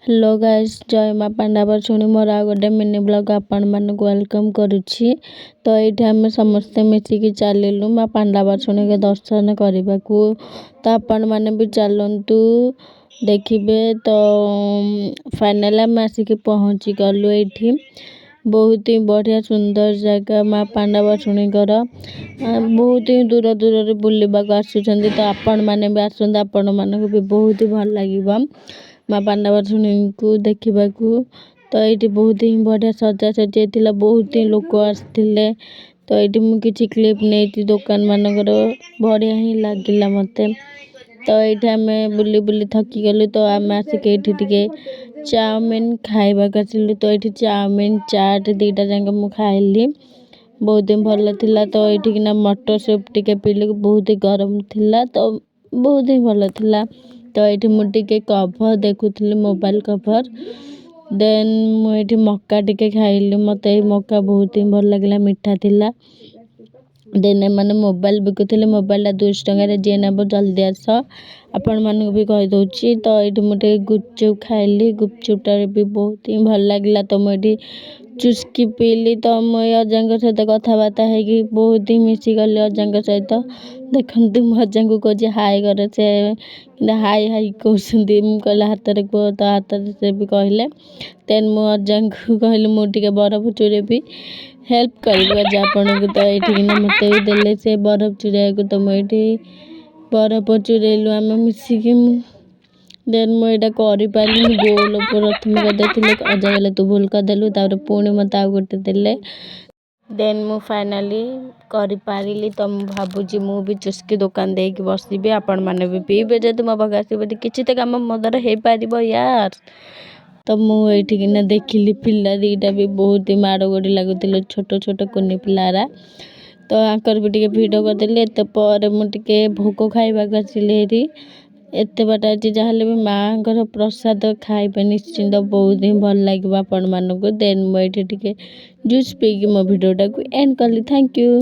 Hello guys, जय माँ पांडावर शुणी मोर आ गोटे मिनी ब्लॉग आपण मानक वेलकम करुछि। तो ये आम समस्ते मिसिकी चलू माँ पांडावर शुणी के दर्शन करने को। तो आपण मैंने भी चलतु देखिए। तो फाइनल आम आसिक पहुँची गलु। ये बहुत ही बढ़िया सुंदर जगह माँ पांडावर शुणी बहुत ही दूर दूर बुलवाक आसुँच। तो आपण मैंने भी आसत, आपण मानक भी बहुत ही भल लगे माँ पांडावर शुणी को देखा। तो ये बहुत ही बढ़िया सजा सजी थी, बहुत ही लोक आसते। तो ये मुझे क्लिप नहीं दुकान मानकर बढ़िया ही लगे मत। तो ये आम बुली बुली थकी गलु। तो आम आसिक ये चाउमिन खाइबाक आसिलु। तो ये चाउमिन चाट दीटा जाक मु खाइली, बहुत ही भल थिला। तो ये मटर सूप टिके पीलु, बहुत ही गरम थिला, तो बहुत ही भल थिला। तो ये मुझे कभर देखुली, मोबाइल कभर। देन मुझे मक्का टिके खाइली, मत मक्का बहुत ही भल लगे, मीठा थिला। देन मैंने मोबाइल बिकुले, मोबाइल 200 टकर जी नब जल्दी आस, आपण मानक भी कहीदे। तो ये मुझे गुपचुप खाइली, गुपचुपटार भी बहुत ही भल लगे। तो मुझे चुस्की पीली। तो मुझे अजा सहित कथबार्ता है बहुत ही मिसीगली अजा सहित। देखते मु अजा को कहे हाय करे, से हाय हाय कहते कहला हाथ में कह, तो हाथ से भी कहले। देन मु अजा को कहली मुझे बरफ चुरेबी, हेल्प कर आपन को। तो ये मत भी देले से बरफ चुराया को। तो मुझे बरफ चुरेलु आम मिसिकी। देन मुझे करें गोल प्रथम करदे, अजा गले तू भूल करदेलु, पुणी मत आ गोटे देले। देन मु फाइनाली करी। तो मु भावुची मु भी चुस्की दुकान दे बसबी, आपण मैंने भी पीबे जब मो पाक आसबे किसी तो कम मो द्वारा हो पार यार। तो मुझे देखिली पिला दीटा भी बहुत ही माड़ गोड़ी लगुले, छोट छोट कुनी पिलारा। तो आकर भी भिडियो करदेली। एत पर मुझे भोग खाइबाक आसिली। एत बाट आज जहाँ भी माँ प्रसाद खाइबे निश्चिंत, बहुत ही भल लगे आपण मानक। देन मुझे जूस पीकी मो भिडियोटा को एंड कली। Thank you.